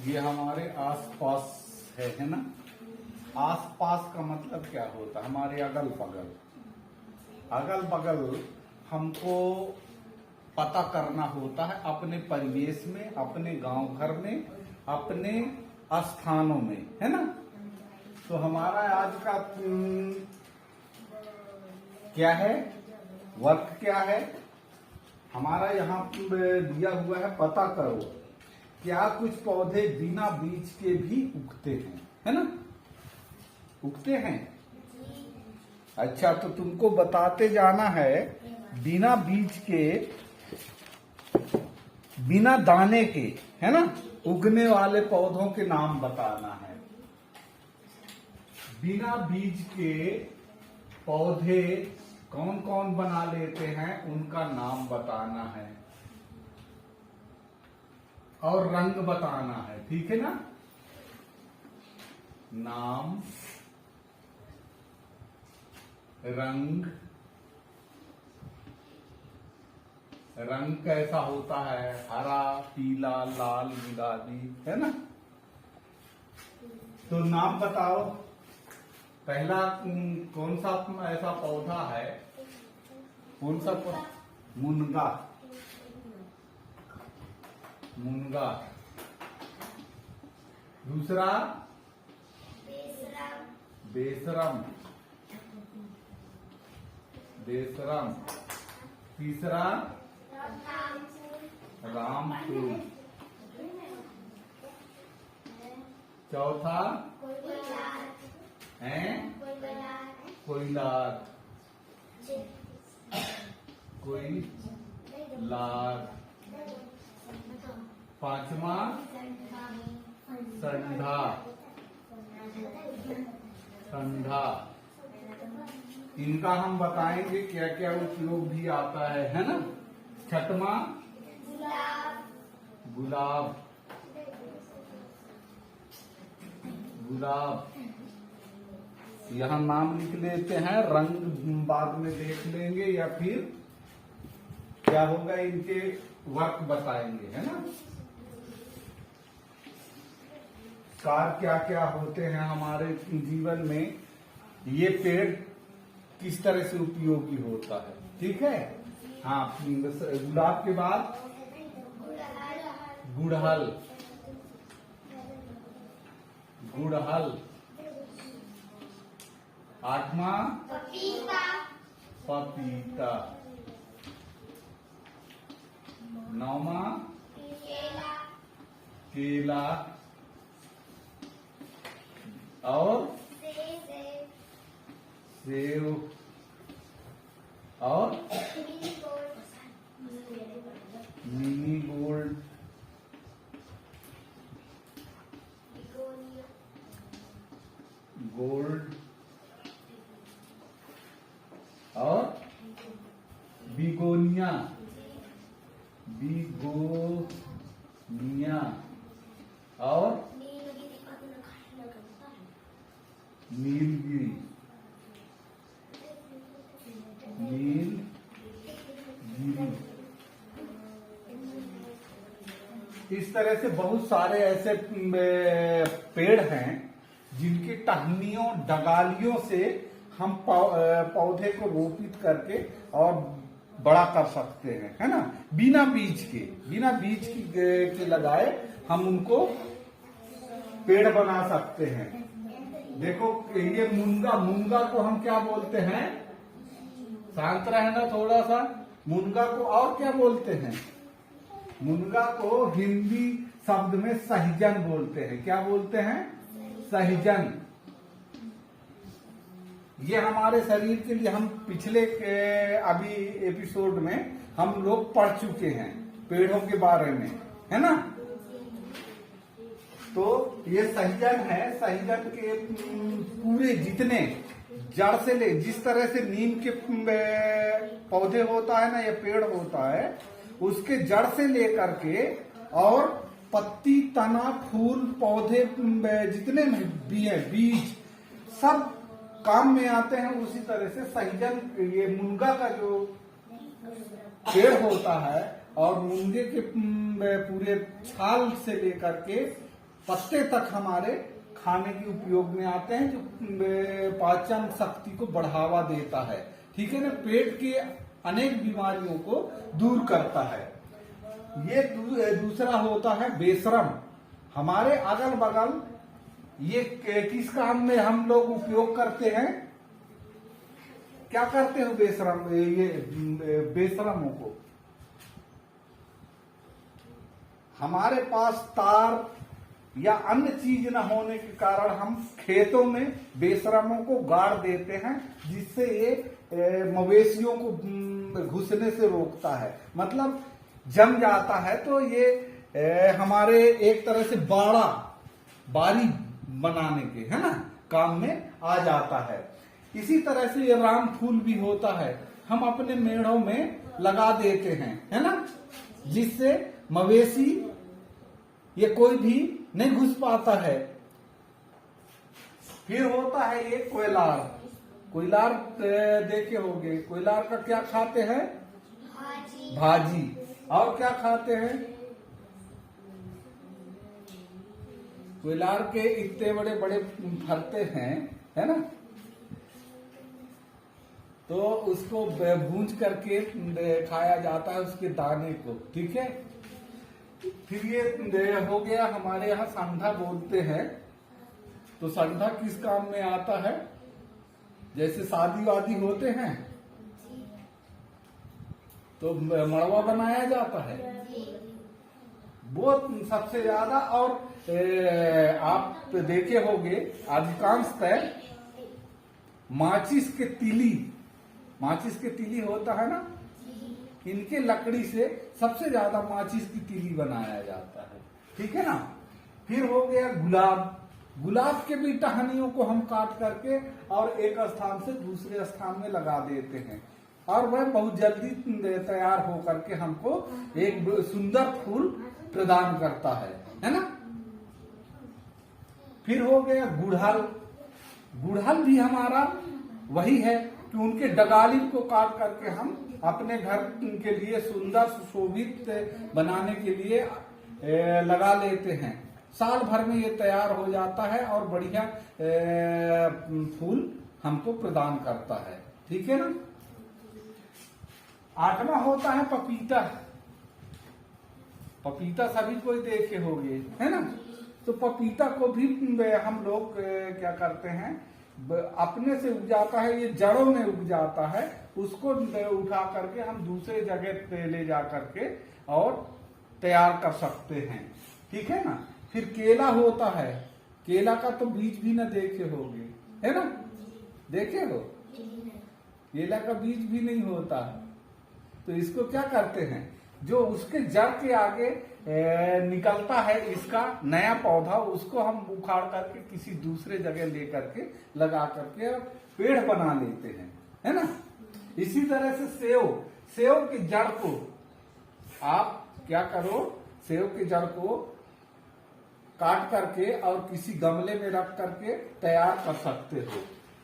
ये हमारे आसपास है ना। आसपास का मतलब क्या होता है? हमारे अगल बगल। अगल बगल हमको पता करना होता है अपने परिवेश में, अपने गांव घर में, अपने स्थानों में, है ना। तो हमारा आज का क्या है, वर्क क्या है हमारा? यहाँ दिया हुआ है, पता करो क्या कुछ पौधे बिना बीज के भी उगते हैं, है ना। उगते हैं। अच्छा, तो तुमको बताते जाना है बिना बीज के, बिना दाने के, है ना, उगने वाले पौधों के नाम बताना है। बिना बीज के पौधे कौन कौन बना लेते हैं उनका नाम बताना है और रंग बताना है, ठीक है ना। नाम, रंग। रंग कैसा होता है? हरा, पीला, लाल, गुलाबी, है ना। तो नाम बताओ। पहला कौन सा ऐसा पौधा है? कौन सा पौधा? मुनगा। मुनगा। दूसरा बेसरम। बेसरम। तीसरा रामफूल। चौथा है कोयलार। कोयलार। पांचवा संधा। संधा। इनका हम बताएंगे क्या क्या उपयोग भी आता है ना। छठवां गुलाब। गुलाब। यहाँ नाम लिख लेते हैं, रंग बाद में देख लेंगे या फिर क्या होगा इनके वर्क बताएंगे, है ना। कार्य क्या क्या होते हैं हमारे जीवन में, ये पेड़ किस तरह से उपयोगी होता है, ठीक है। हाँ, गुलाब के बाद गुड़हल। गुड़हल। आठवां पपीता। नौवां केला। और सेब। और मिनी गोल्ड। गोल्ड। और बिगोनिया। बिगोनिया। और नीलगिरी। नीलगिरी। इस तरह से बहुत सारे ऐसे पेड़ हैं जिनकी टहनियों, डगालियों से हम पौधे को रोपित करके और बड़ा कर सकते हैं, है ना। बिना बीज के, बिना बीज के लगाए हम उनको पेड़ बना सकते हैं। देखो ये मुनगा। मुनगा को हम क्या बोलते हैं? शांत रहना थोड़ा सा। मुनगा को और क्या बोलते हैं? मुनगा को हिंदी शब्द में सहजन बोलते हैं। क्या बोलते हैं? सहजन। ये हमारे शरीर के लिए हम पिछले अभी एपिसोड में हम लोग पढ़ चुके हैं पेड़ों के बारे में, है ना। तो ये सहजन है। सहजन के पूरे जितने जड़ से ले, जिस तरह से नीम के पौधे होता है ना, ये पेड़ होता है, उसके जड़ से लेकर के और पत्ती, तना, फूल, पौधे जितने भी है, बीज, सब काम में आते हैं। उसी तरह से सहजन, ये मुनगा का जो पेड़ होता है और मुनगे के पूरे छाल से लेकर के पत्ते तक हमारे खाने के उपयोग में आते हैं, जो पाचन शक्ति को बढ़ावा देता है। ठीक है ना, पेट की अनेक बीमारियों को दूर करता है। ये दूसरा होता है बेशरम। हमारे अगल बगल ये किस काम में हम लोग उपयोग करते हैं, क्या करते हो बेशरम, ये बेशरमों को? हमारे पास तार या अन्य चीज न होने के कारण हम खेतों में बेशरमों को गाड़ देते हैं, जिससे ये मवेशियों को घुसने से रोकता है। मतलब जम जाता है तो ये हमारे एक तरह से बारी बनाने के, है ना, काम में आ जाता है। इसी तरह से ये राम फूल भी होता है, हम अपने मेढ़ों में लगा देते हैं, है ना, जिससे मवेशी ये कोई भी नहीं घुस पाता है। फिर होता है ये कोयलार। कोयलार देखे होंगे, कोयलार का क्या खाते हैं? भाजी। और क्या खाते हैं? कोयलार के इतने बड़े बड़े फलते हैं, है ना, तो उसको भूंज करके खाया जाता है, उसके दाने को। ठीक है। फिर ये हो गया, हमारे यहाँ संधा बोलते हैं। तो संधा किस काम में आता है? जैसे शादी वादी होते हैं तो मड़वा बनाया जाता है, वो सबसे ज्यादा। और आप देखे होंगे अधिकांशतः माचिस के तीली होता है ना, इनके लकड़ी से सबसे ज्यादा माचिस की तीली बनाया जाता है। ठीक है ना। फिर हो गया गुलाब। गुलाब के भी टहनियों को हम काट करके और एक स्थान से दूसरे स्थान में लगा देते हैं, और वह बहुत जल्दी तैयार हो करके हमको एक सुंदर फूल प्रदान करता है ना। फिर हो गया गुड़हल। गुड़हल भी हमारा वही है कि उनके डगालिन को काट करके हम अपने घर के लिए सुंदर सुशोभित बनाने के लिए लगा लेते हैं। साल भर में ये तैयार हो जाता है और बढ़िया फूल हमको प्रदान करता है। ठीक है ना। 8वां होता है पपीता। पपीता सभी कोई देखे होंगे, है ना। तो पपीता को भी हम लोग क्या करते हैं, अपने से उग जाता है, ये जड़ों में उग जाता है, उसको उठा करके हम दूसरे जगह पे ले जा करके और तैयार कर सकते हैं। ठीक है ना। फिर केला होता है। केला का तो बीज भी ना देखे होंगे, है ना, देखे हो? केला का बीज भी नहीं होता। तो इसको क्या करते हैं, जो उसके जड़ के आगे निकलता है इसका नया पौधा, उसको हम उखाड़ करके किसी दूसरे जगह ले करके लगा करके पेड़ बना लेते हैं, है ना। इसी तरह से सेव की जड़ को आप क्या करो, सेव की जड़ को काट करके और किसी गमले में रख करके तैयार कर सकते हो।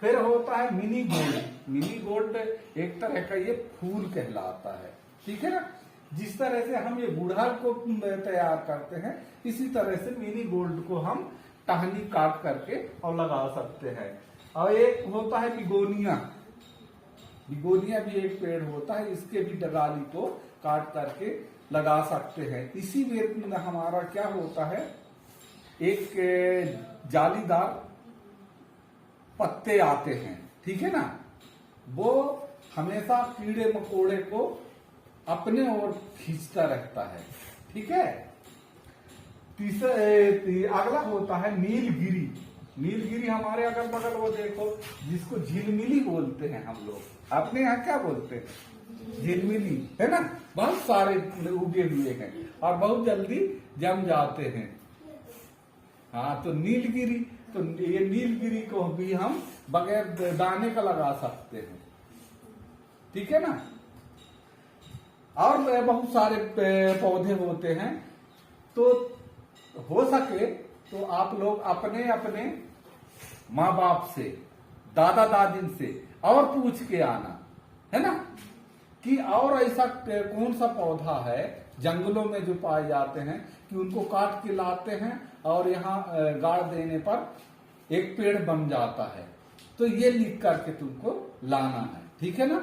फिर होता है मिनी गोल्ड। मिनी गोल्ड एक तरह का ये फूल कहलाता है। ठीक है ना। जिस तरह से हम ये गुड़हल को तैयार करते हैं, इसी तरह से मिनी गोल्ड को हम टहनी काट करके और लगा सकते हैं। और एक होता है बिगोनिया। बिगोनिया भी एक पेड़ होता है, इसके भी डगाली को काट करके लगा सकते हैं। इसी में हमारा क्या होता है, एक जालीदार पत्ते आते हैं, ठीक है ना, वो हमेशा कीड़े मकोड़े को अपने ओर खींचता रहता है। ठीक है। अगला होता है नीलगिरी। नीलगिरी हमारे अगल बगल वो देखो, जिसको झिलमिली बोलते हैं हम लोग, अपने यहाँ क्या बोलते हैं, झिलमिली, है ना। बहुत सारे उगे हुए हैं और बहुत जल्दी जम जाते हैं। हाँ, तो नीलगिरी, तो ये नीलगिरी को भी हम बगैर दाने का लगा सकते हैं। ठीक है ना। और बहुत सारे पौधे होते हैं। तो हो सके तो आप लोग अपने अपने माँ बाप से, दादा दादी से और पूछ के आना, है ना, कि और ऐसा कौन सा पौधा है जंगलों में जो पाए जाते हैं कि उनको काट के लाते हैं और यहाँ गाड़ देने पर एक पेड़ बन जाता है। तो ये लिख करके तुमको लाना है, ठीक है ना।